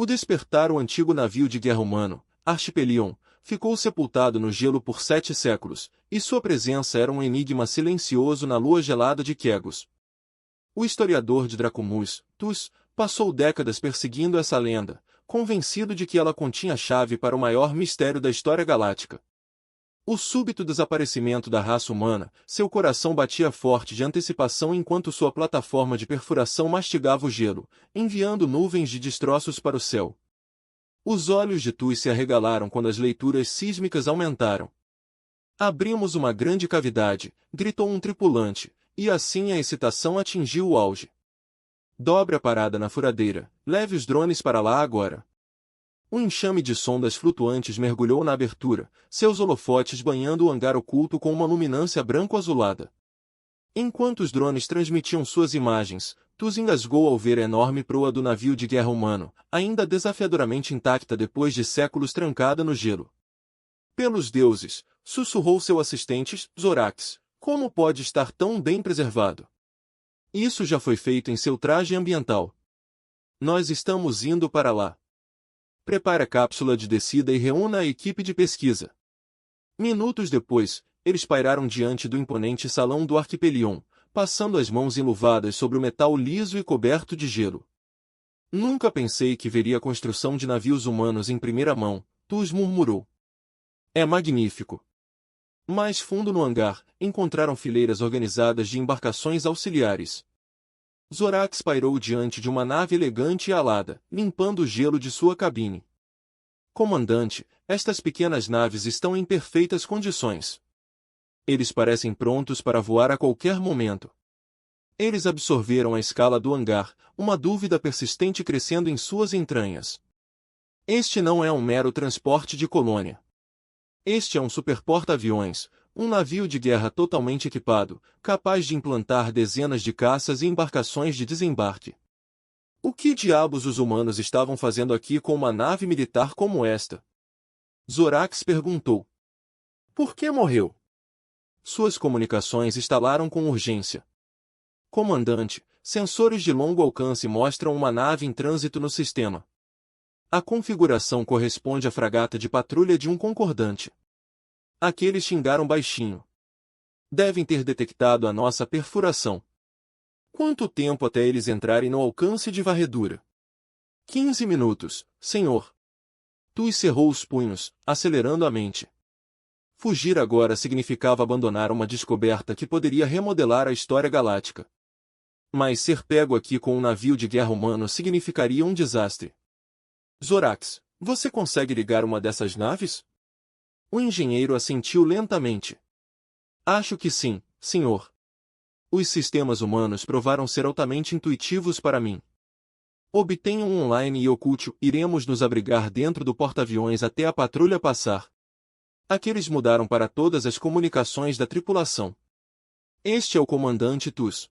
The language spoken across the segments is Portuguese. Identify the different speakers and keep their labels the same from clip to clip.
Speaker 1: O despertar o antigo navio de guerra humano, Archipelion, ficou sepultado no gelo por 7 séculos, e sua presença era um enigma silencioso na lua gelada de Quegos. O historiador de Dracomus, Tus, passou décadas perseguindo essa lenda, convencido de que ela continha a chave para o maior mistério da história galáctica. O súbito desaparecimento da raça humana, seu coração batia forte de antecipação enquanto sua plataforma de perfuração mastigava o gelo, enviando nuvens de destroços para o céu. Os olhos de Tus se arregalaram quando as leituras sísmicas aumentaram. Abrimos uma grande cavidade, gritou um tripulante, e assim a excitação atingiu o auge. Dobre a parada na furadeira, leve os drones para lá agora. Um enxame de sondas flutuantes mergulhou na abertura, seus holofotes banhando o hangar oculto com uma luminância branco-azulada. Enquanto os drones transmitiam suas imagens, Tus engasgou ao ver a enorme proa do navio de guerra humano, ainda desafiadoramente intacta depois de séculos trancada no gelo. Pelos deuses, sussurrou seu assistente, Zorax, como pode estar tão bem preservado? Isso já foi feito em seu traje ambiental. Nós estamos indo para lá. Prepare a cápsula de descida e reúna a equipe de pesquisa. Minutos depois, eles pairaram diante do imponente salão do Arquipelion, passando as mãos enluvadas sobre o metal liso e coberto de gelo. Nunca pensei que veria a construção de navios humanos em primeira mão, Tus murmurou. É magnífico. Mais fundo no hangar, encontraram fileiras organizadas de embarcações auxiliares. Zorax pairou diante de uma nave elegante e alada, limpando o gelo de sua cabine. Comandante, estas pequenas naves estão em perfeitas condições. Eles parecem prontos para voar a qualquer momento. Eles absorveram a escala do hangar, uma dúvida persistente crescendo em suas entranhas. Este não é um mero transporte de colônia. Este é um superporta-aviões, um navio de guerra totalmente equipado, capaz de implantar dezenas de caças e embarcações de desembarque. O que diabos os humanos estavam fazendo aqui com uma nave militar como esta? Zorax perguntou. Por que morreu? Suas comunicações estalaram com urgência. Comandante, sensores de longo alcance mostram uma nave em trânsito no sistema. A configuração corresponde à fragata de patrulha de um concordante. Aqueles xingaram baixinho. Devem ter detectado a nossa perfuração. Quanto tempo até eles entrarem no alcance de varredura? 15 minutos, senhor. Tus cerrou os punhos, acelerando a mente. Fugir agora significava abandonar uma descoberta que poderia remodelar a história galáctica. Mas ser pego aqui com um navio de guerra humano significaria um desastre. Zorax, você consegue ligar uma dessas naves? O engenheiro assentiu lentamente. Acho que sim, senhor. Os sistemas humanos provaram ser altamente intuitivos para mim. Obtenha um online e oculte-o. Iremos nos abrigar dentro do porta-aviões até a patrulha passar. Aqueles mudaram para todas as comunicações da tripulação. Este é o comandante Tus.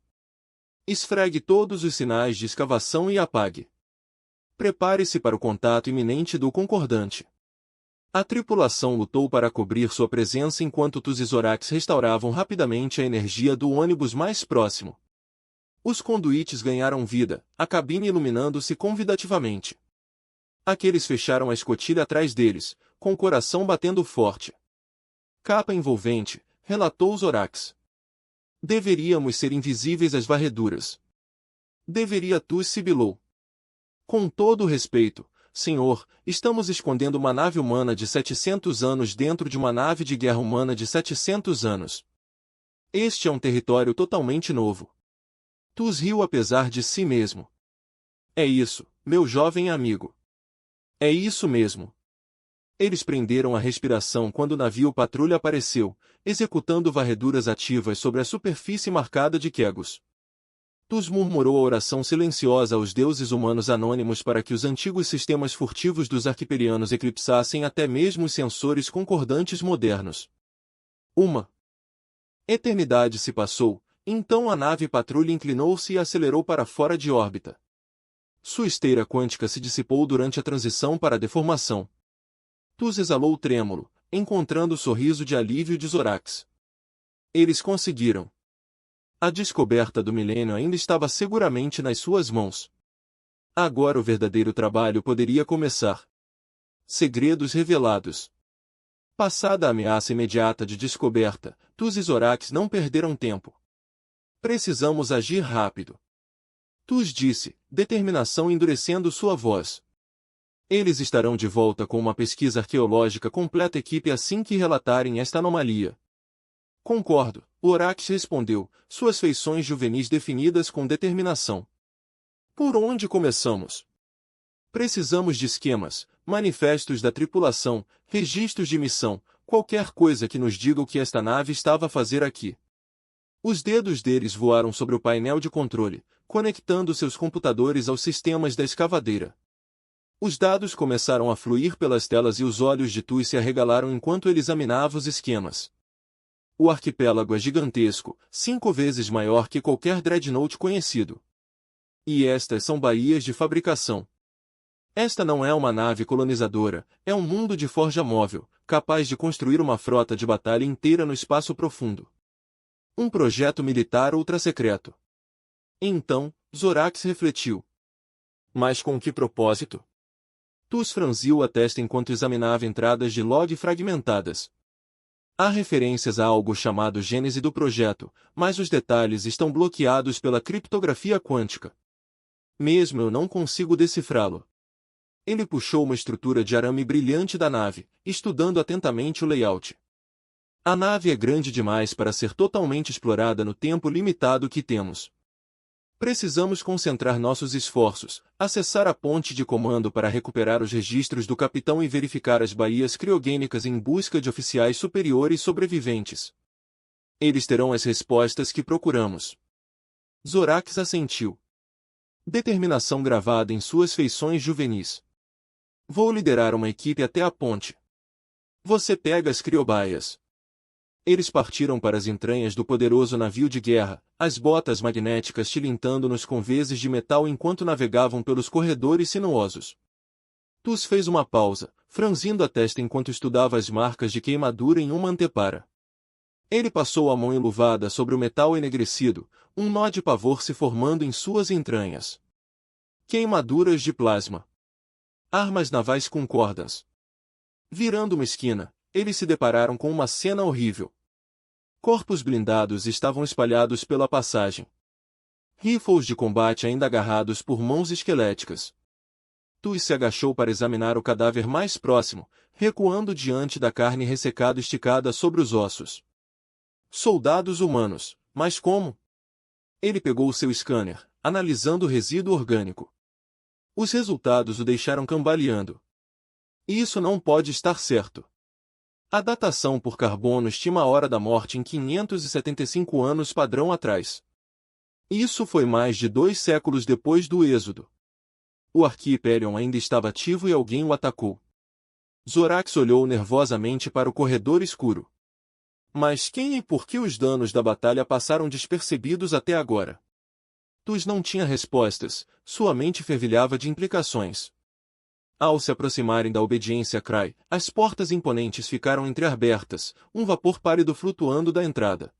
Speaker 1: Esfregue todos os sinais de escavação e apague. Prepare-se para o contato iminente do concordante. A tripulação lutou para cobrir sua presença enquanto Tus e Zorax restauravam rapidamente a energia do ônibus mais próximo. Os conduítes ganharam vida, a cabine iluminando-se convidativamente. Aqueles fecharam a escotilha atrás deles, com o coração batendo forte. Capa envolvente, relatou Zorax. Deveríamos ser invisíveis às varreduras. Deveria, Tus sibilou. Com todo o respeito, senhor, estamos escondendo uma nave humana de 700 anos dentro de uma nave de guerra humana de 700 anos. Este é um território totalmente novo. Tus riu apesar de si mesmo. É isso, meu jovem amigo. É isso mesmo. Eles prenderam a respiração quando o navio patrulha apareceu, executando varreduras ativas sobre a superfície marcada de Quegos. Tus murmurou a oração silenciosa aos deuses humanos anônimos para que os antigos sistemas furtivos dos arquipelianos eclipsassem até mesmo os sensores concordantes modernos. Uma eternidade se passou, então a nave patrulha inclinou-se e acelerou para fora de órbita. Sua esteira quântica se dissipou durante a transição para a deformação. Tus exalou trêmulo, encontrando o sorriso de alívio de Zorax. Eles conseguiram. A descoberta do milênio ainda estava seguramente nas suas mãos. Agora o verdadeiro trabalho poderia começar. Segredos revelados. Passada a ameaça imediata de descoberta, Tuz e Zorax não perderam tempo. Precisamos agir rápido. Tuz disse, determinação endurecendo sua voz. Eles estarão de volta com uma pesquisa arqueológica completa equipe assim que relatarem esta anomalia. Concordo, Zorax respondeu, suas feições juvenis definidas com determinação. Por onde começamos? Precisamos de esquemas, manifestos da tripulação, registros de missão, qualquer coisa que nos diga o que esta nave estava a fazer aqui. Os dedos deles voaram sobre o painel de controle, conectando seus computadores aos sistemas da escavadeira. Os dados começaram a fluir pelas telas e os olhos de Tuz se arregalaram enquanto ele examinava os esquemas. O arquipélago é gigantesco, 5 vezes maior que qualquer dreadnought conhecido. E estas são baías de fabricação. Esta não é uma nave colonizadora, é um mundo de forja móvel, capaz de construir uma frota de batalha inteira no espaço profundo. Um projeto militar ultra-secreto. Então, Zorax refletiu. Mas com que propósito? Tuz franziu a testa enquanto examinava entradas de log fragmentadas. Há referências a algo chamado gênese do projeto, mas os detalhes estão bloqueados pela criptografia quântica. Mesmo eu não consigo decifrá-lo. Ele puxou uma estrutura de arame brilhante da nave, estudando atentamente o layout. A nave é grande demais para ser totalmente explorada no tempo limitado que temos. Precisamos concentrar nossos esforços, acessar a ponte de comando para recuperar os registros do capitão e verificar as baías criogênicas em busca de oficiais superiores sobreviventes. Eles terão as respostas que procuramos. Zorax assentiu. Determinação gravada em suas feições juvenis. Vou liderar uma equipe até a ponte. Você pega as criobaias. Eles partiram para as entranhas do poderoso navio de guerra, as botas magnéticas tilintando nos conveses de metal enquanto navegavam pelos corredores sinuosos. Tuz fez uma pausa, franzindo a testa enquanto estudava as marcas de queimadura em uma antepara. Ele passou a mão enluvada sobre o metal enegrecido, um nó de pavor se formando em suas entranhas. Queimaduras de plasma. Armas navais com cordas. Virando uma esquina, eles se depararam com uma cena horrível. Corpos blindados estavam espalhados pela passagem. Rifles de combate ainda agarrados por mãos esqueléticas. Tuz se agachou para examinar o cadáver mais próximo, recuando diante da carne ressecada esticada sobre os ossos. Soldados humanos, mas como? Ele pegou seu scanner, analisando o resíduo orgânico. Os resultados o deixaram cambaleando. Isso não pode estar certo. A datação por carbono estima a hora da morte em 575 anos padrão atrás. Isso foi mais de 2 séculos depois do êxodo. O Arquipelion ainda estava ativo e alguém o atacou. Zorax olhou nervosamente para o corredor escuro. Mas quem e por que os danos da batalha passaram despercebidos até agora? Tuz não tinha respostas, sua mente fervilhava de implicações. Ao se aproximarem da obediência Cry, as portas imponentes ficaram entreabertas, um vapor pálido flutuando da entrada.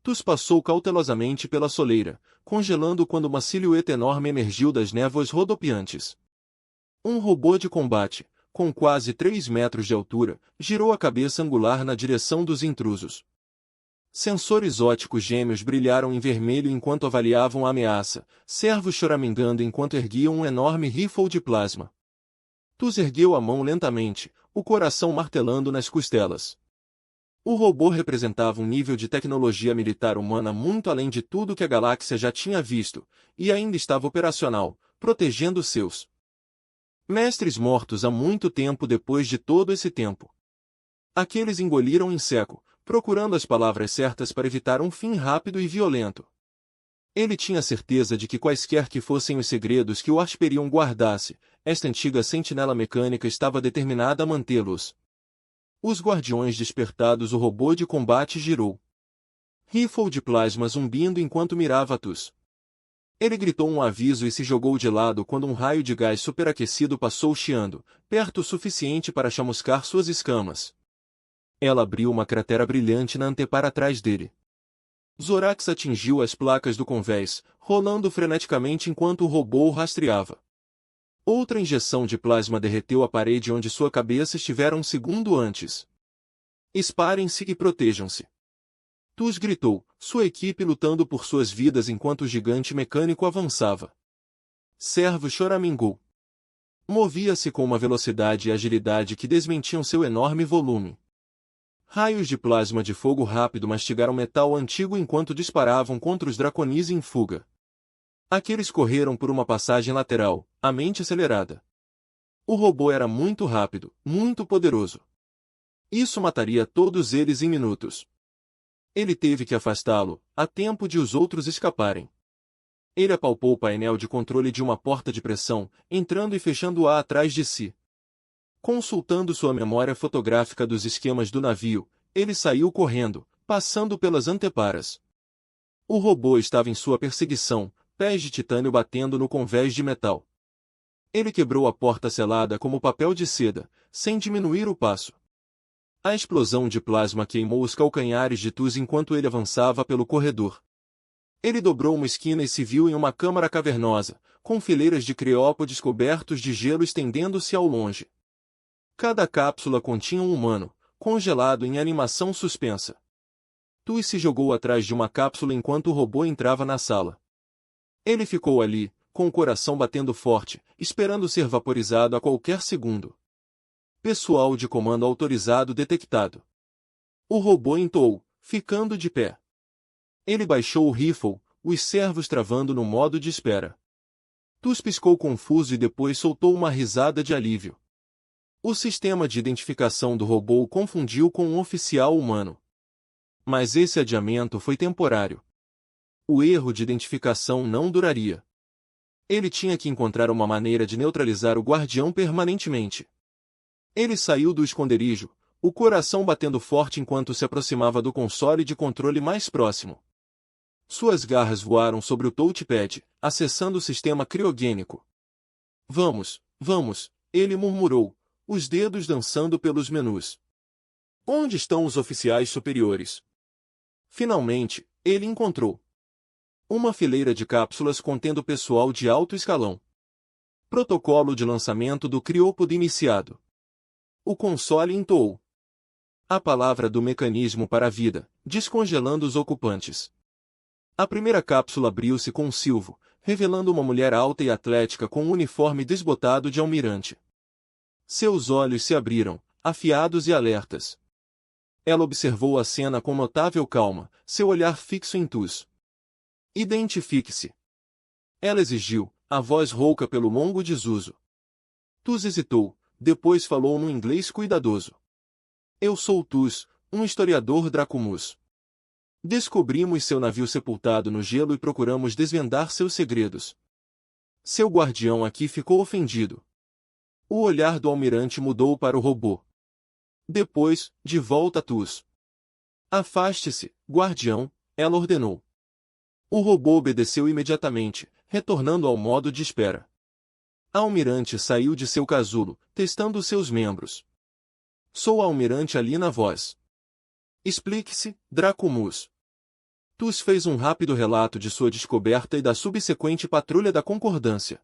Speaker 1: Tuz passou cautelosamente pela soleira, congelando quando uma silhueta enorme emergiu das névoas rodopiantes. Um robô de combate, com quase 3 metros de altura, girou a cabeça angular na direção dos intrusos. Sensores óticos gêmeos brilharam em vermelho enquanto avaliavam a ameaça, servos choramingando enquanto erguiam um enorme rifle de plasma. Tuz ergueu a mão lentamente, o coração martelando nas costelas. O robô representava um nível de tecnologia militar humana muito além de tudo que a galáxia já tinha visto, e ainda estava operacional, protegendo seus mestres mortos há muito tempo depois de todo esse tempo. Aqueles engoliram em seco, procurando as palavras certas para evitar um fim rápido e violento. Ele tinha certeza de que quaisquer que fossem os segredos que o Archipelion guardasse, esta antiga sentinela mecânica estava determinada a mantê-los. Os guardiões despertados, o robô de combate girou. Rifle de plasma zumbindo enquanto mirava Tuz. Ele gritou um aviso e se jogou de lado quando um raio de gás superaquecido passou chiando, perto o suficiente para chamuscar suas escamas. Ela abriu uma cratera brilhante na antepara atrás dele. Zorax atingiu as placas do convés, rolando freneticamente enquanto o robô o rastreava. Outra injeção de plasma derreteu a parede onde sua cabeça estivera um segundo antes. Esparem-se e protejam-se. Tus gritou, sua equipe lutando por suas vidas enquanto o gigante mecânico avançava. Servo choramingou. Movia-se com uma velocidade e agilidade que desmentiam seu enorme volume. Raios de plasma de fogo rápido mastigaram metal antigo enquanto disparavam contra os draconis em fuga. Aqueles correram por uma passagem lateral, a mente acelerada. O robô era muito rápido, muito poderoso. Isso mataria todos eles em minutos. Ele teve que afastá-lo, a tempo de os outros escaparem. Ele apalpou o painel de controle de uma porta de pressão, entrando e fechando-a atrás de si. Consultando sua memória fotográfica dos esquemas do navio, ele saiu correndo, passando pelas anteparas. O robô estava em sua perseguição, pés de titânio batendo no convés de metal. Ele quebrou a porta selada como papel de seda, sem diminuir o passo. A explosão de plasma queimou os calcanhares de Tus enquanto ele avançava pelo corredor. Ele dobrou uma esquina e se viu em uma câmara cavernosa, com fileiras de criópodes cobertos de gelo estendendo-se ao longe. Cada cápsula continha um humano, congelado em animação suspensa. Tus se jogou atrás de uma cápsula enquanto o robô entrava na sala. Ele ficou ali, com o coração batendo forte, esperando ser vaporizado a qualquer segundo. Pessoal de comando autorizado detectado. O robô entoou, ficando de pé. Ele baixou o rifle, os servos travando no modo de espera. Tus piscou confuso e depois soltou uma risada de alívio. O sistema de identificação do robô o confundiu com um oficial humano. Mas esse adiamento foi temporário. O erro de identificação não duraria. Ele tinha que encontrar uma maneira de neutralizar o guardião permanentemente. Ele saiu do esconderijo, o coração batendo forte enquanto se aproximava do console de controle mais próximo. Suas garras voaram sobre o touchpad, acessando o sistema criogênico. Vamos, vamos, ele murmurou, os dedos dançando pelos menus. Onde estão os oficiais superiores? Finalmente, ele encontrou uma fileira de cápsulas contendo pessoal de alto escalão. Protocolo de lançamento do criópode iniciado. O console entoou a palavra do mecanismo para a vida, descongelando os ocupantes. A primeira cápsula abriu-se com um silvo, revelando uma mulher alta e atlética com um uniforme desbotado de almirante. Seus olhos se abriram, afiados e alertas. Ela observou a cena com notável calma, seu olhar fixo em Tus. Identifique-se. Ela exigiu, a voz rouca pelo longo desuso. Tus hesitou, depois falou num inglês cuidadoso. Eu sou Tus, um historiador Dracomus. Descobrimos seu navio sepultado no gelo e procuramos desvendar seus segredos. Seu guardião aqui ficou ofendido. O olhar do almirante mudou para o robô. Depois, de volta a Tus. Afaste-se, guardião, ela ordenou. O robô obedeceu imediatamente, retornando ao modo de espera. A almirante saiu de seu casulo, testando seus membros. Sou a almirante Alina Voz. Explique-se, Dracomus. Tus fez um rápido relato de sua descoberta e da subsequente patrulha da concordância.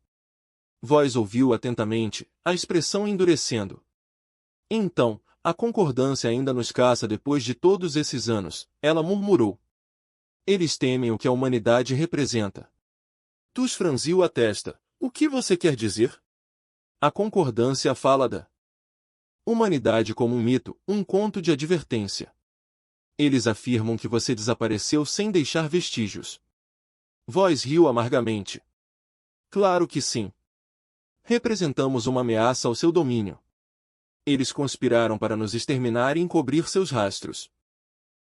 Speaker 1: Voz ouviu atentamente, a expressão endurecendo. Então, a concordância ainda nos caça depois de todos esses anos, ela murmurou. Eles temem o que a humanidade representa. Tus franziu a testa. O que você quer dizer? A concordância fala da humanidade como um mito, um conto de advertência. Eles afirmam que você desapareceu sem deixar vestígios. Voz riu amargamente. Claro que sim. Representamos uma ameaça ao seu domínio. Eles conspiraram para nos exterminar e encobrir seus rastros.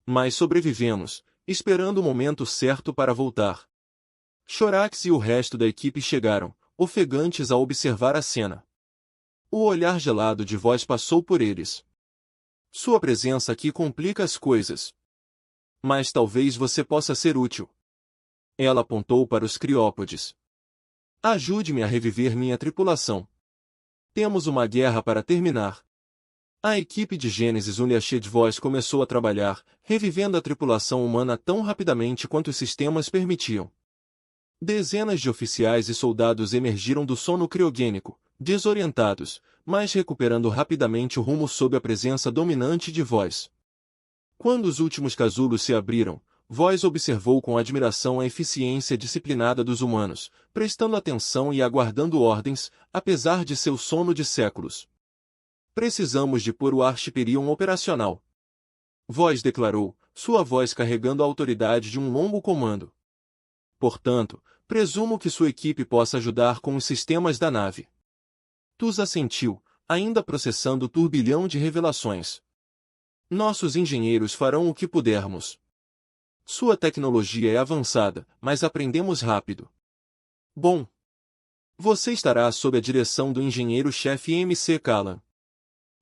Speaker 1: Mas sobrevivemos, esperando o momento certo para voltar. Chorax e o resto da equipe chegaram, ofegantes ao observar a cena. O olhar gelado de Voz passou por eles. Sua presença aqui complica as coisas. Mas talvez você possa ser útil. Ela apontou para os criópodes. Ajude-me a reviver minha tripulação. Temos uma guerra para terminar. A equipe de Gênesis Uniached Voz começou a trabalhar, revivendo a tripulação humana tão rapidamente quanto os sistemas permitiam. Dezenas de oficiais e soldados emergiram do sono criogênico, desorientados, mas recuperando rapidamente o rumo sob a presença dominante de Voz. Quando os últimos casulos se abriram, Voz observou com admiração a eficiência disciplinada dos humanos, prestando atenção e aguardando ordens, apesar de seu sono de séculos. Precisamos de pôr o Archiperion operacional. Voz declarou, sua voz carregando a autoridade de um longo comando. Portanto, presumo que sua equipe possa ajudar com os sistemas da nave. Tuz assentiu, ainda processando o turbilhão de revelações. Nossos engenheiros farão o que pudermos. Sua tecnologia é avançada, mas aprendemos rápido. Bom. Você estará sob a direção do engenheiro-chefe MC Callan.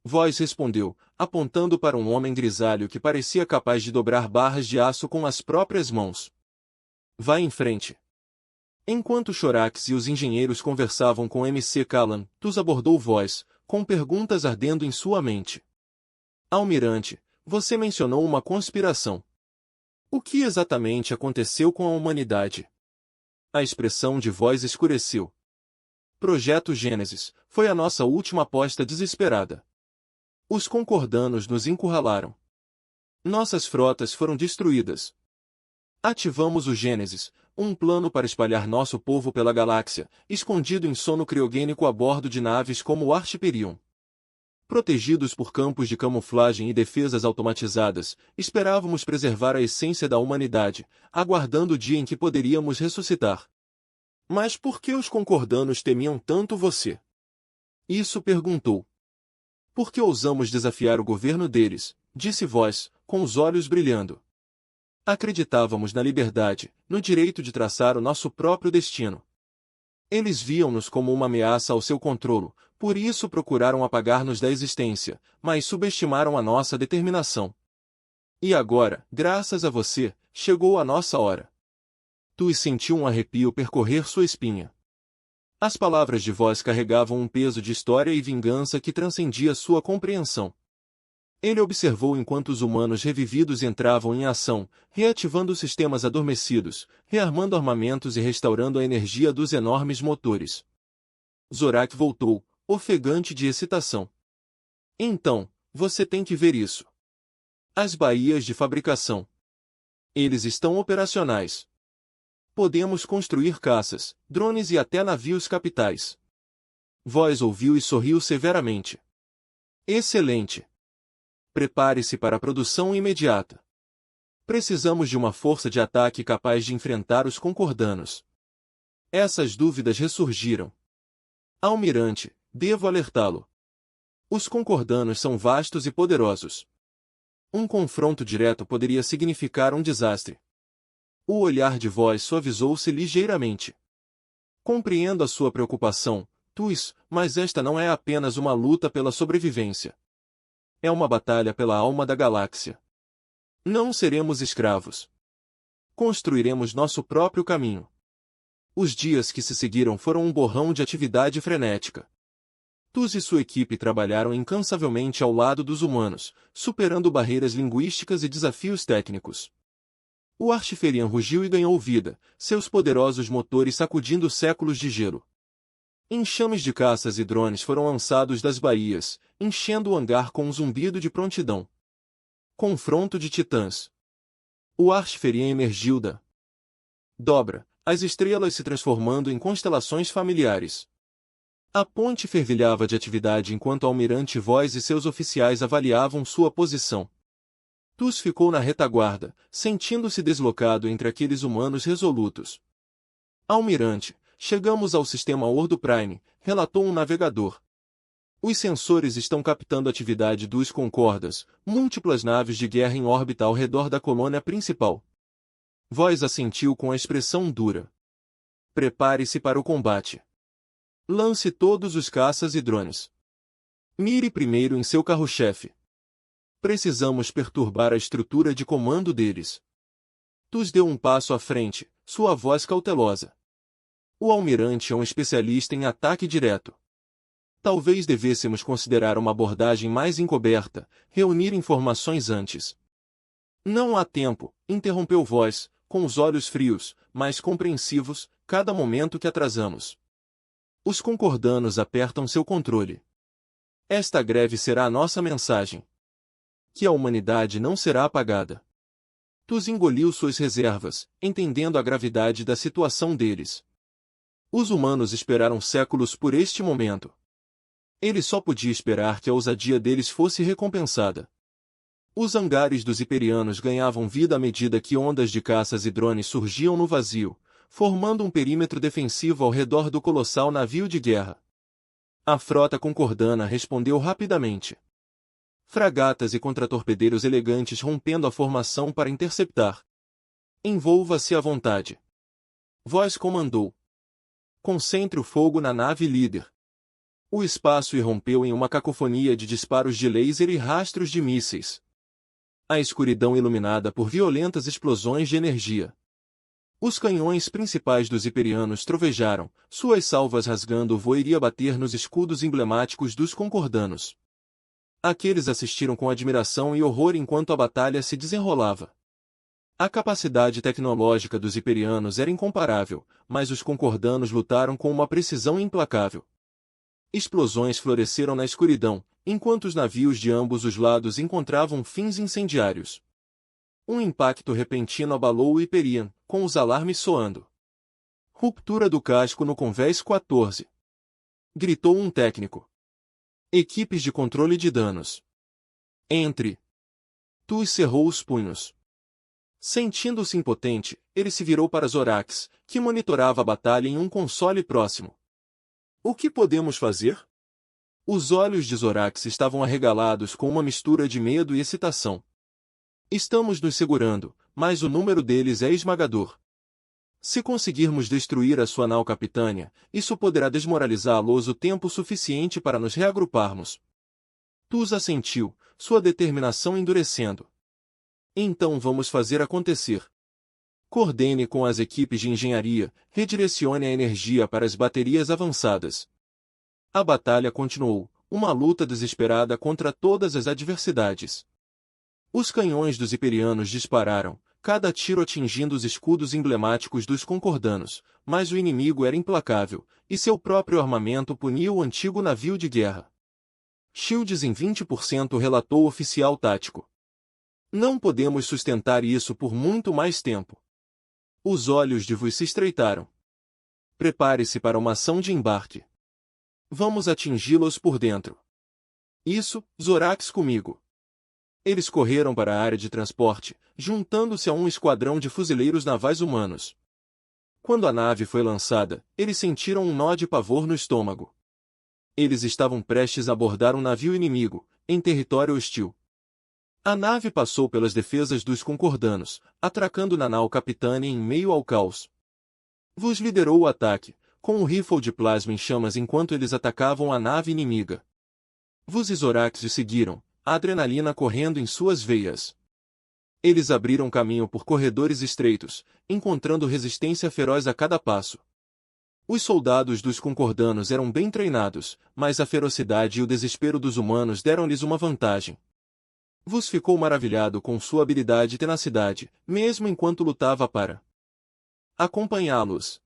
Speaker 1: Voz respondeu, apontando para um homem grisalho que parecia capaz de dobrar barras de aço com as próprias mãos. Vá em frente. Enquanto Chorax e os engenheiros conversavam com MC Callan, Tuz abordou Voz, com perguntas ardendo em sua mente. Almirante, você mencionou uma conspiração. O que exatamente aconteceu com a humanidade? A expressão de Voz escureceu. Projeto Gênesis, foi a nossa última aposta desesperada. Os concordanos nos encurralaram. Nossas frotas foram destruídas. Ativamos o Gênesis, um plano para espalhar nosso povo pela galáxia, escondido em sono criogênico a bordo de naves como o Archiperion. Protegidos por campos de camuflagem e defesas automatizadas, esperávamos preservar a essência da humanidade, aguardando o dia em que poderíamos ressuscitar. Mas por que os concordanos temiam tanto você? Isso perguntou. Porque ousamos desafiar o governo deles, disse Voz, com os olhos brilhando. Acreditávamos na liberdade, no direito de traçar o nosso próprio destino. Eles viam-nos como uma ameaça ao seu controlo, por isso procuraram apagar-nos da existência, mas subestimaram a nossa determinação. E agora, graças a você, chegou a nossa hora. Tuz sentiu um arrepio percorrer sua espinha. As palavras de Voz carregavam um peso de história e vingança que transcendia sua compreensão. Ele observou enquanto os humanos revividos entravam em ação, reativando sistemas adormecidos, rearmando armamentos e restaurando a energia dos enormes motores. Zorak voltou, ofegante de excitação. Então, você tem que ver isso. As baías de fabricação. Eles estão operacionais. Podemos construir caças, drones e até navios capitais. Voz ouviu e sorriu severamente. Excelente. Prepare-se para a produção imediata. Precisamos de uma força de ataque capaz de enfrentar os concordanos. Essas dúvidas ressurgiram. Almirante, devo alertá-lo. Os concordanos são vastos e poderosos. Um confronto direto poderia significar um desastre. O olhar de Voz suavizou-se ligeiramente. Compreendo a sua preocupação, Tuz, mas esta não é apenas uma luta pela sobrevivência. É uma batalha pela alma da galáxia. Não seremos escravos. Construiremos nosso próprio caminho. Os dias que se seguiram foram um borrão de atividade frenética. Tuz e sua equipe trabalharam incansavelmente ao lado dos humanos, superando barreiras linguísticas e desafios técnicos. O Archiferian rugiu e ganhou vida, seus poderosos motores sacudindo séculos de gelo. Enxames de caças e drones foram lançados das baías, enchendo o hangar com um zumbido de prontidão. Confronto de titãs. O Archiferian emergiu da dobra, as estrelas se transformando em constelações familiares. A ponte fervilhava de atividade enquanto o Almirante Voz e seus oficiais avaliavam sua posição. Tuz ficou na retaguarda, sentindo-se deslocado entre aqueles humanos resolutos. Almirante, chegamos ao sistema Ordo Prime, relatou um navegador. Os sensores estão captando a atividade dos Concordas, múltiplas naves de guerra em órbita ao redor da colônia principal. Voz assentiu com a expressão dura. Prepare-se para o combate. Lance todos os caças e drones. Mire primeiro em seu carro-chefe. Precisamos perturbar a estrutura de comando deles. Tuz deu um passo à frente, sua voz cautelosa. O almirante é um especialista em ataque direto. Talvez devêssemos considerar uma abordagem mais encoberta, reunir informações antes. Não há tempo, interrompeu Voz, com os olhos frios, mas compreensivos, cada momento que atrasamos. Os concordanos apertam seu controle. Esta greve será a nossa mensagem. Que a humanidade não será apagada. TUS engoliu suas reservas, entendendo a gravidade da situação deles. Os humanos esperaram séculos por este momento. Ele só podia esperar que a ousadia deles fosse recompensada. Os hangares dos hiperianos ganhavam vida à medida que ondas de caças e drones surgiam no vazio, formando um perímetro defensivo ao redor do colossal navio de guerra. A frota concordana respondeu rapidamente. Fragatas e contratorpedeiros elegantes rompendo a formação para interceptar. Envolva-se à vontade. Voz comandou. Concentre o fogo na nave líder. O espaço irrompeu em uma cacofonia de disparos de laser e rastros de mísseis. A escuridão iluminada por violentas explosões de energia. Os canhões principais dos hiperianos trovejaram, suas salvas rasgando o voo iria bater nos escudos emblemáticos dos concordanos. Aqueles assistiram com admiração e horror enquanto a batalha se desenrolava. A capacidade tecnológica dos hiperianos era incomparável, mas os concordanos lutaram com uma precisão implacável. Explosões floresceram na escuridão, enquanto os navios de ambos os lados encontravam fins incendiários. Um impacto repentino abalou o Hyperion, com os alarmes soando. Ruptura do casco no Convés 14. Gritou um técnico. Equipes de controle de danos. Entre. TUS cerrou os punhos. Sentindo-se impotente, ele se virou para Zorax, que monitorava a batalha em um console próximo. O que podemos fazer? Os olhos de Zorax estavam arregalados com uma mistura de medo e excitação. Estamos nos segurando, mas o número deles é esmagador. Se conseguirmos destruir a sua nau capitânia, isso poderá desmoralizá-los o tempo suficiente para nos reagruparmos. TUS assentiu, sua determinação endurecendo. Então vamos fazer acontecer. Coordene com as equipes de engenharia, redirecione a energia para as baterias avançadas. A batalha continuou, uma luta desesperada contra todas as adversidades. Os canhões dos hiperianos dispararam, cada tiro atingindo os escudos emblemáticos dos concordanos, mas o inimigo era implacável, e seu próprio armamento punia o antigo navio de guerra. Shields em 20%, relatou o oficial tático. Não podemos sustentar isso por muito mais tempo. Os olhos de Vuz se estreitaram. Prepare-se para uma ação de embarque. Vamos atingi-los por dentro. Isso, Zorax comigo. Eles correram para a área de transporte, juntando-se a um esquadrão de fuzileiros navais humanos. Quando a nave foi lançada, eles sentiram um nó de pavor no estômago. Eles estavam prestes a abordar um navio inimigo, em território hostil. A nave passou pelas defesas dos concordanos, atracando na nau capitânia em meio ao caos. Vuz liderou o ataque, com um rifle de plasma em chamas enquanto eles atacavam a nave inimiga. Vuz e Zorax o seguiram, a adrenalina correndo em suas veias. Eles abriram caminho por corredores estreitos, encontrando resistência feroz a cada passo. Os soldados dos concordanos eram bem treinados, mas a ferocidade e o desespero dos humanos deram-lhes uma vantagem. Vuz ficou maravilhado com sua habilidade e tenacidade, mesmo enquanto lutava para acompanhá-los.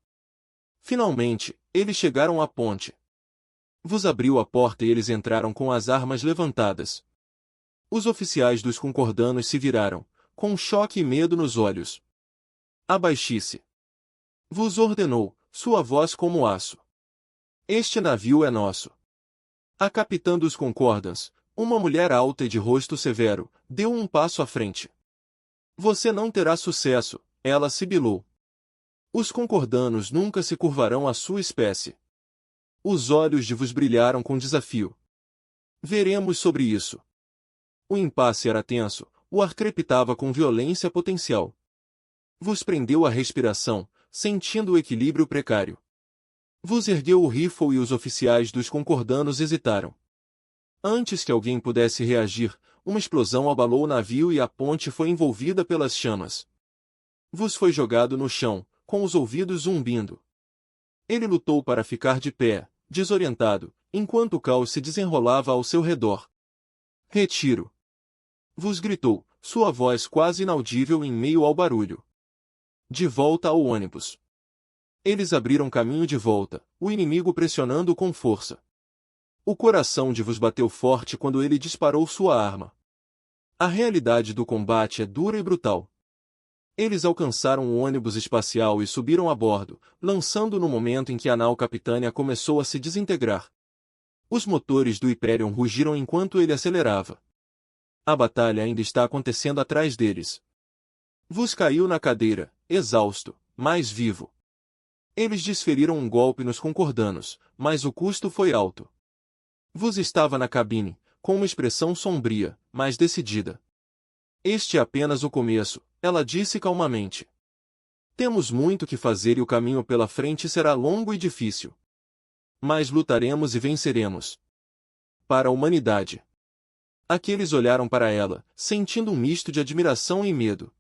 Speaker 1: Finalmente, eles chegaram à ponte. Vuz abriu a porta e eles entraram com as armas levantadas. Os oficiais dos concordanos se viraram, com choque e medo nos olhos. Abaixe-se. Vuz ordenou, sua voz como aço. Este navio é nosso. A capitã dos Concordans, uma mulher alta e de rosto severo, deu um passo à frente. Você não terá sucesso, ela sibilou. Os concordanos nunca se curvarão à sua espécie. Os olhos de Vuz brilharam com desafio. Veremos sobre isso. O impasse era tenso, o ar crepitava com violência potencial. Vuz prendeu a respiração, sentindo o equilíbrio precário. Vuz ergueu o rifle e os oficiais dos concordanos hesitaram. Antes que alguém pudesse reagir, uma explosão abalou o navio e a ponte foi envolvida pelas chamas. Vuz foi jogado no chão, com os ouvidos zumbindo. Ele lutou para ficar de pé, desorientado, enquanto o caos se desenrolava ao seu redor. Retiro! Vuz gritou, sua voz quase inaudível em meio ao barulho. De volta ao ônibus. Eles abriram caminho de volta, o inimigo pressionando com força. O coração de Vos bateu forte quando ele disparou sua arma. A realidade do combate é dura e brutal. Eles alcançaram o ônibus espacial e subiram a bordo, lançando no momento em que a nau Capitânia começou a se desintegrar. Os motores do Hyperion rugiram enquanto ele acelerava. A batalha ainda está acontecendo atrás deles. Vos caiu na cadeira, exausto, mas vivo. Eles desferiram um golpe nos concordanos, mas o custo foi alto. Vos estava na cabine, com uma expressão sombria, mas decidida. Este é apenas o começo, ela disse calmamente. Temos muito que fazer e o caminho pela frente será longo e difícil. Mas lutaremos e venceremos. Para a humanidade. Aqueles olharam para ela, sentindo um misto de admiração e medo.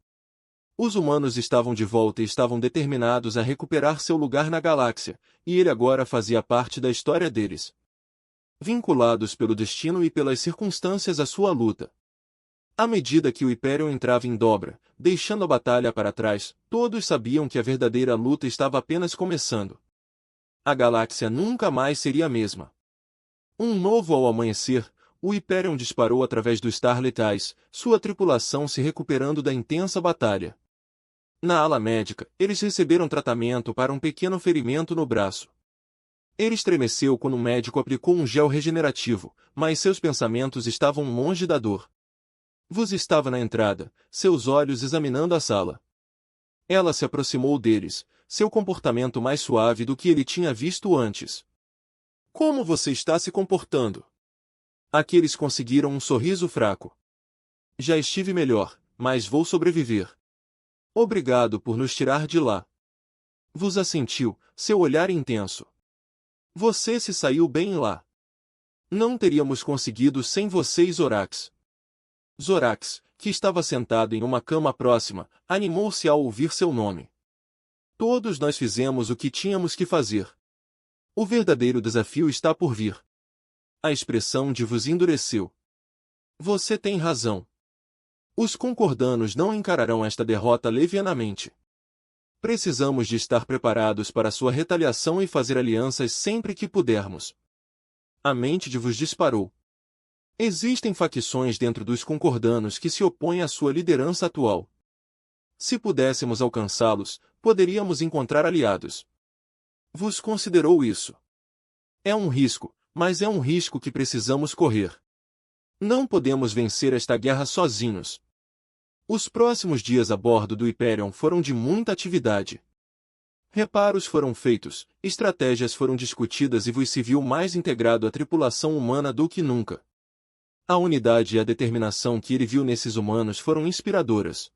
Speaker 1: Os humanos estavam de volta e estavam determinados a recuperar seu lugar na galáxia, e ele agora fazia parte da história deles. Vinculados pelo destino e pelas circunstâncias à sua luta. À medida que o Hyperion entrava em dobra, deixando a batalha para trás, todos sabiam que a verdadeira luta estava apenas começando. A galáxia nunca mais seria a mesma. Um novo ao amanhecer, o Hyperion disparou através do Starlit Ice, sua tripulação se recuperando da intensa batalha. Na ala médica, eles receberam tratamento para um pequeno ferimento no braço. Ele estremeceu quando o médico aplicou um gel regenerativo, mas seus pensamentos estavam longe da dor. Vos estava na entrada, seus olhos examinando a sala. Ela se aproximou deles, seu comportamento mais suave do que ele tinha visto antes. Como você está se comportando? Aqueles conseguiram um sorriso fraco. Já estive melhor, mas vou sobreviver. Obrigado por nos tirar de lá. Vos assentiu, seu olhar intenso. Você se saiu bem lá. Não teríamos conseguido sem você e Zorax. Zorax, que estava sentado em uma cama próxima, animou-se ao ouvir seu nome. Todos nós fizemos o que tínhamos que fazer. O verdadeiro desafio está por vir. A expressão de Vos endureceu. Você tem razão. Os concordanos não encararão esta derrota levianamente. Precisamos de estar preparados para sua retaliação e fazer alianças sempre que pudermos. A mente de Vos disparou. Existem facções dentro dos concordanos que se opõem à sua liderança atual. Se pudéssemos alcançá-los, poderíamos encontrar aliados. Vos considerou isso. É um risco, mas é um risco que precisamos correr. Não podemos vencer esta guerra sozinhos. Os próximos dias a bordo do Hyperion foram de muita atividade. Reparos foram feitos, estratégias foram discutidas e Vos se viu mais integrado à tripulação humana do que nunca. A unidade e a determinação que ele viu nesses humanos foram inspiradoras.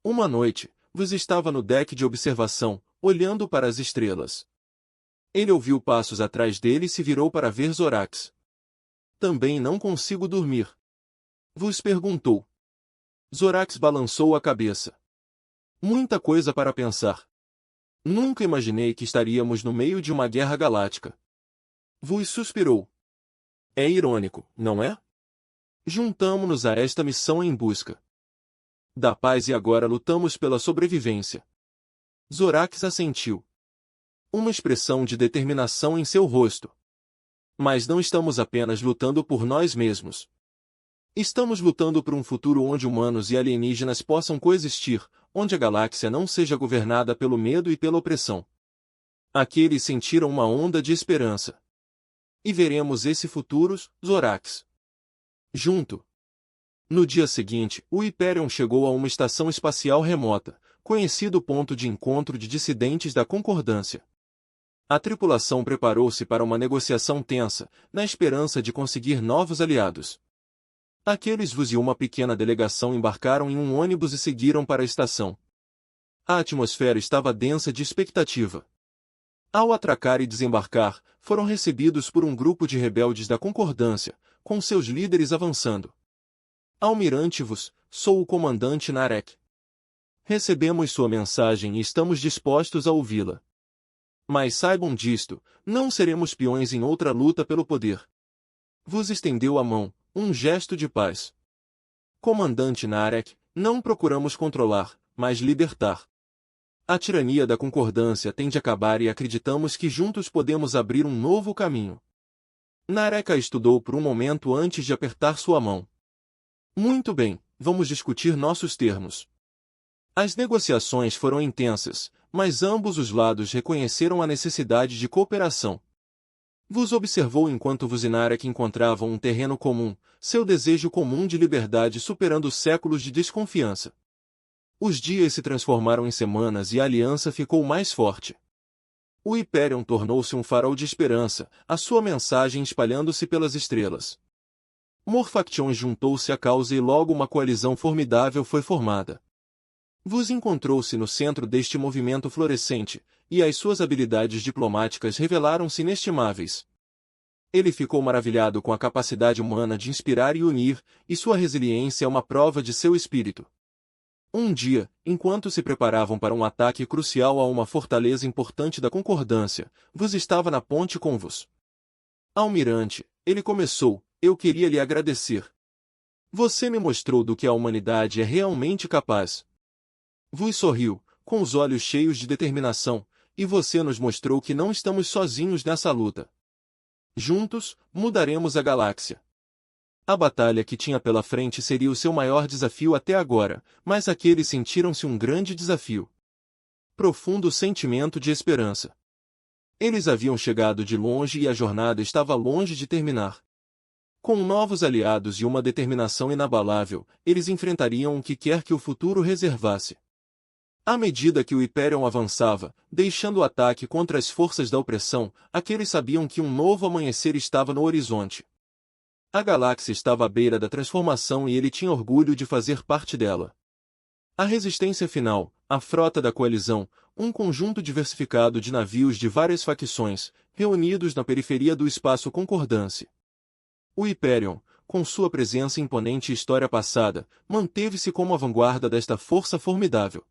Speaker 1: Uma noite, Vos estava no deck de observação, olhando para as estrelas. Ele ouviu passos atrás dele e se virou para ver Zorax. Também não consigo dormir. Vos perguntou. Zorax balançou a cabeça. Muita coisa para pensar. Nunca imaginei que estaríamos no meio de uma guerra galáctica. Vos suspirou. É irônico, não é? Juntamo-nos a esta missão em busca da paz e agora lutamos pela sobrevivência. Zorax assentiu. Uma expressão de determinação em seu rosto. Mas não estamos apenas lutando por nós mesmos. Estamos lutando por um futuro onde humanos e alienígenas possam coexistir, onde a galáxia não seja governada pelo medo e pela opressão. Aqueles sentiram uma onda de esperança. E veremos esse futuro, Zorax. Junto. No dia seguinte, o Hyperion chegou a uma estação espacial remota, conhecido ponto de encontro de dissidentes da Concordância. A tripulação preparou-se para uma negociação tensa, na esperança de conseguir novos aliados. Aqueles Vos e uma pequena delegação embarcaram em um ônibus e seguiram para a estação. A atmosfera estava densa de expectativa. Ao atracar e desembarcar, foram recebidos por um grupo de rebeldes da Concordância, com seus líderes avançando. Almirante Vos, sou o comandante Narek. Recebemos sua mensagem e estamos dispostos a ouvi-la. Mas saibam disto, não seremos peões em outra luta pelo poder. Vos estendeu a mão, um gesto de paz. Comandante Narek, não procuramos controlar, mas libertar. A tirania da concordância tem de acabar e acreditamos que juntos podemos abrir um novo caminho. Nareka estudou por um momento antes de apertar sua mão. Muito bem, vamos discutir nossos termos. As negociações foram intensas, mas ambos os lados reconheceram a necessidade de cooperação. Vos observou enquanto vos e Narek encontravam um terreno comum, seu desejo comum de liberdade superando séculos de desconfiança. Os dias se transformaram em semanas e a aliança ficou mais forte. O Hyperion tornou-se um farol de esperança, a sua mensagem espalhando-se pelas estrelas. Morfaction juntou-se à causa e logo uma coalizão formidável foi formada. Vos encontrou-se no centro deste movimento florescente, e as suas habilidades diplomáticas revelaram-se inestimáveis. Ele ficou maravilhado com a capacidade humana de inspirar e unir, e sua resiliência é uma prova de seu espírito. Um dia, enquanto se preparavam para um ataque crucial a uma fortaleza importante da Concordância, vos estava na ponte com vos. Almirante, ele começou, eu queria lhe agradecer. Você me mostrou do que a humanidade é realmente capaz. Vos sorriu, com os olhos cheios de determinação, e você nos mostrou que não estamos sozinhos nessa luta. Juntos, mudaremos a galáxia. A batalha que tinha pela frente seria o seu maior desafio até agora, mas aqueles sentiram-se um grande desafio. Profundo sentimento de esperança. Eles haviam chegado de longe e a jornada estava longe de terminar. Com novos aliados e uma determinação inabalável, eles enfrentariam o que quer que o futuro reservasse. À medida que o Hyperion avançava, deixando o ataque contra as forças da opressão, aqueles sabiam que um novo amanhecer estava no horizonte. A galáxia estava à beira da transformação e ele tinha orgulho de fazer parte dela. A resistência final, a frota da coalizão, um conjunto diversificado de navios de várias facções, reunidos na periferia do espaço Concordância. O Hyperion, com sua presença imponente e história passada, manteve-se como a vanguarda desta força formidável.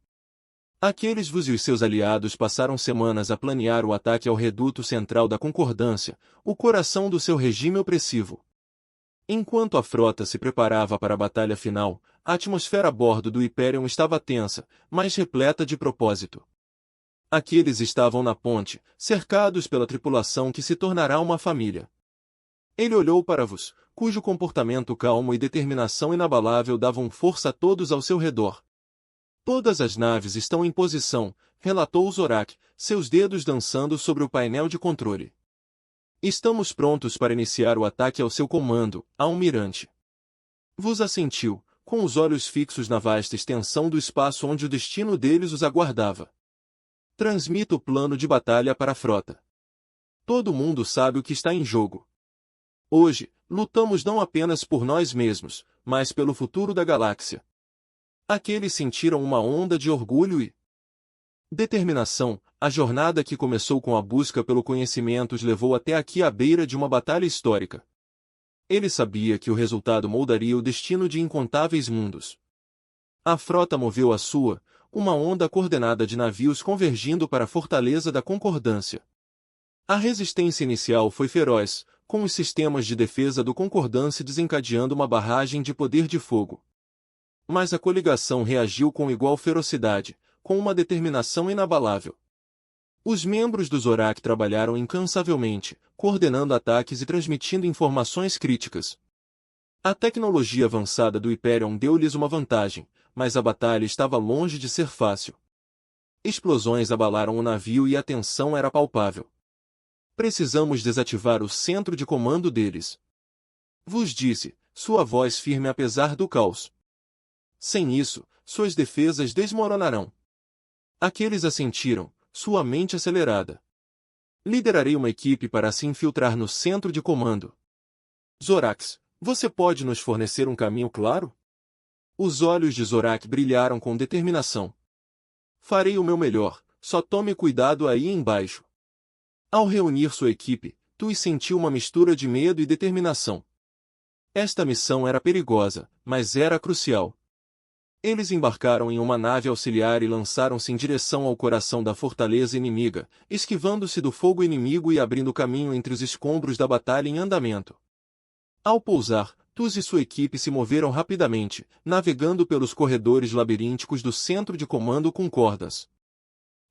Speaker 1: Aqueles vos e os seus aliados passaram semanas a planear o ataque ao reduto central da Concordância, o coração do seu regime opressivo. Enquanto a frota se preparava para a batalha final, a atmosfera a bordo do Hyperion estava tensa, mas repleta de propósito. Aqueles estavam na ponte, cercados pela tripulação que se tornará uma família. Ele olhou para vos, cujo comportamento calmo e determinação inabalável davam força a todos ao seu redor. Todas as naves estão em posição, relatou Zorak, seus dedos dançando sobre o painel de controle. Estamos prontos para iniciar o ataque ao seu comando, almirante. Vos assentiu, com os olhos fixos na vasta extensão do espaço onde o destino deles os aguardava. Transmita o plano de batalha para a frota. Todo mundo sabe o que está em jogo. Hoje, lutamos não apenas por nós mesmos, mas pelo futuro da galáxia. Aqueles sentiram uma onda de orgulho e determinação. A jornada que começou com a busca pelo conhecimento os levou até aqui à beira de uma batalha histórica. Ele sabia que o resultado moldaria o destino de incontáveis mundos. A frota moveu a sua, uma onda coordenada de navios convergindo para a fortaleza da Concordância. A resistência inicial foi feroz, com os sistemas de defesa do Concordância desencadeando uma barragem de poder de fogo. Mas a coligação reagiu com igual ferocidade, com uma determinação inabalável. Os membros do Zorak trabalharam incansavelmente, coordenando ataques e transmitindo informações críticas. A tecnologia avançada do Hyperion deu-lhes uma vantagem, mas a batalha estava longe de ser fácil. Explosões abalaram o navio e a tensão era palpável. Precisamos desativar o centro de comando deles. Vos disse, sua voz firme apesar do caos. Sem isso, suas defesas desmoronarão. Aqueles assentiram, sua mente acelerada. Liderarei uma equipe para se infiltrar no centro de comando. Zorax, você pode nos fornecer um caminho claro? Os olhos de Zorak brilharam com determinação. Farei o meu melhor, só tome cuidado aí embaixo. Ao reunir sua equipe, Tui sentiu uma mistura de medo e determinação. Esta missão era perigosa, mas era crucial. Eles embarcaram em uma nave auxiliar e lançaram-se em direção ao coração da fortaleza inimiga, esquivando-se do fogo inimigo e abrindo caminho entre os escombros da batalha em andamento. Ao pousar, Tuz e sua equipe se moveram rapidamente, navegando pelos corredores labirínticos do centro de comando com cordas.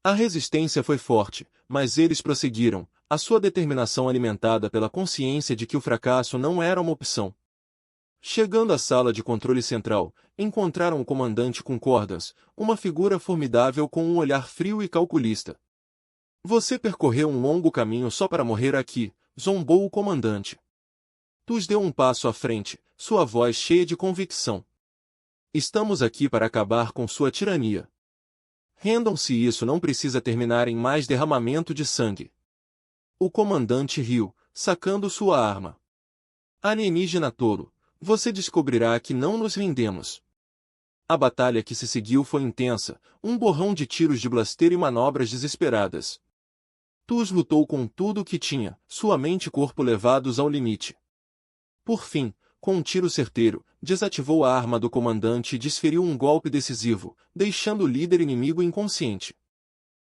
Speaker 1: A resistência foi forte, mas eles prosseguiram, a sua determinação alimentada pela consciência de que o fracasso não era uma opção. Chegando à sala de controle central, encontraram o comandante Concordance, uma figura formidável com um olhar frio e calculista. Você percorreu um longo caminho só para morrer aqui, zombou o comandante. Tus deu um passo à frente, sua voz cheia de convicção. Estamos aqui para acabar com sua tirania. Rendam-se e isso não precisa terminar em mais derramamento de sangue. O comandante riu, sacando sua arma. Alienígena tolo, você descobrirá que não nos rendemos. A batalha que se seguiu foi intensa, um borrão de tiros de blaster e manobras desesperadas. Tus lutou com tudo o que tinha, sua mente e corpo levados ao limite. Por fim, com um tiro certeiro, desativou a arma do comandante e desferiu um golpe decisivo, deixando o líder inimigo inconsciente.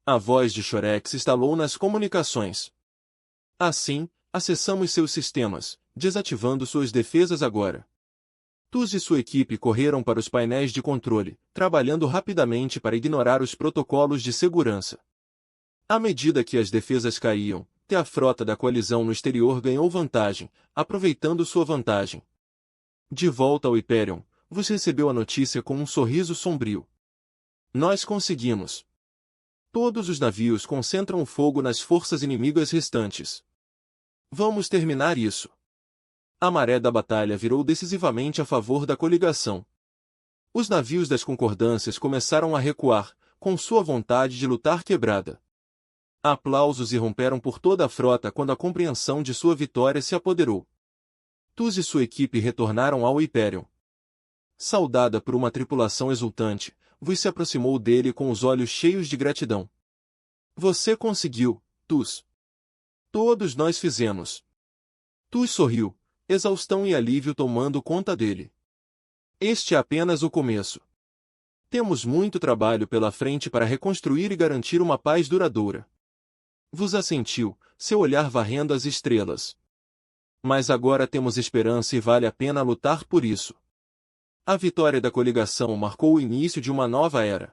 Speaker 1: A voz de Shorex estalou nas comunicações. Assim, acessamos seus sistemas, desativando suas defesas agora. Tus e sua equipe correram para os painéis de controle, trabalhando rapidamente para ignorar os protocolos de segurança. À medida que as defesas caíam, a frota da coalizão no exterior ganhou vantagem, aproveitando sua vantagem. De volta ao Hyperion, você recebeu a notícia com um sorriso sombrio. Nós conseguimos. Todos os navios concentram o fogo nas forças inimigas restantes. Vamos terminar isso. A maré da batalha virou decisivamente a favor da coligação. Os navios das concordâncias começaram a recuar, com sua vontade de lutar quebrada. Aplausos irromperam por toda a frota quando a compreensão de sua vitória se apoderou. Tus e sua equipe retornaram ao Hyperion. Saudada por uma tripulação exultante, Vui se aproximou dele com os olhos cheios de gratidão. Você conseguiu, Tus. Todos nós fizemos. Tus sorriu, exaustão e alívio tomando conta dele. Este é apenas o começo. Temos muito trabalho pela frente para reconstruir e garantir uma paz duradoura. Vos assentiu, seu olhar varrendo as estrelas. Mas agora temos esperança e vale a pena lutar por isso. A vitória da coligação marcou o início de uma nova era.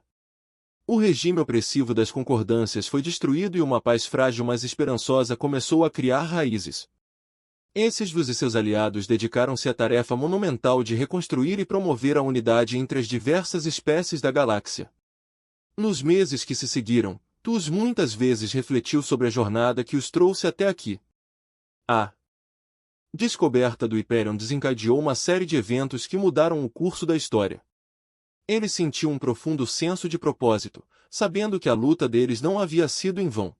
Speaker 1: O regime opressivo das concordâncias foi destruído e uma paz frágil mas esperançosa começou a criar raízes. Esses Vos e seus aliados dedicaram-se à tarefa monumental de reconstruir e promover a unidade entre as diversas espécies da galáxia. Nos meses que se seguiram, Tus muitas vezes refletiu sobre a jornada que os trouxe até aqui. A descoberta do Hyperion desencadeou uma série de eventos que mudaram o curso da história. Ele sentiu um profundo senso de propósito, sabendo que a luta deles não havia sido em vão.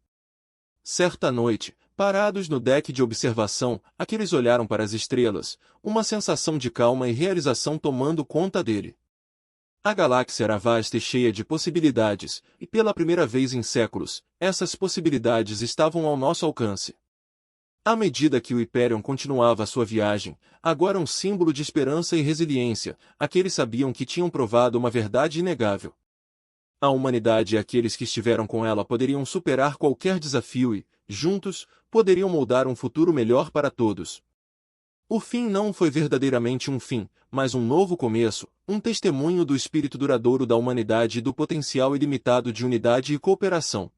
Speaker 1: Certa noite, parados no deck de observação, aqueles olharam para as estrelas, uma sensação de calma e realização tomando conta dele. A galáxia era vasta e cheia de possibilidades, e pela primeira vez em séculos, essas possibilidades estavam ao nosso alcance. À medida que o Hyperion continuava sua viagem, agora um símbolo de esperança e resiliência, aqueles sabiam que tinham provado uma verdade inegável. A humanidade e aqueles que estiveram com ela poderiam superar qualquer desafio e, juntos, poderiam moldar um futuro melhor para todos. O fim não foi verdadeiramente um fim, mas um novo começo, um testemunho do espírito duradouro da humanidade e do potencial ilimitado de unidade e cooperação.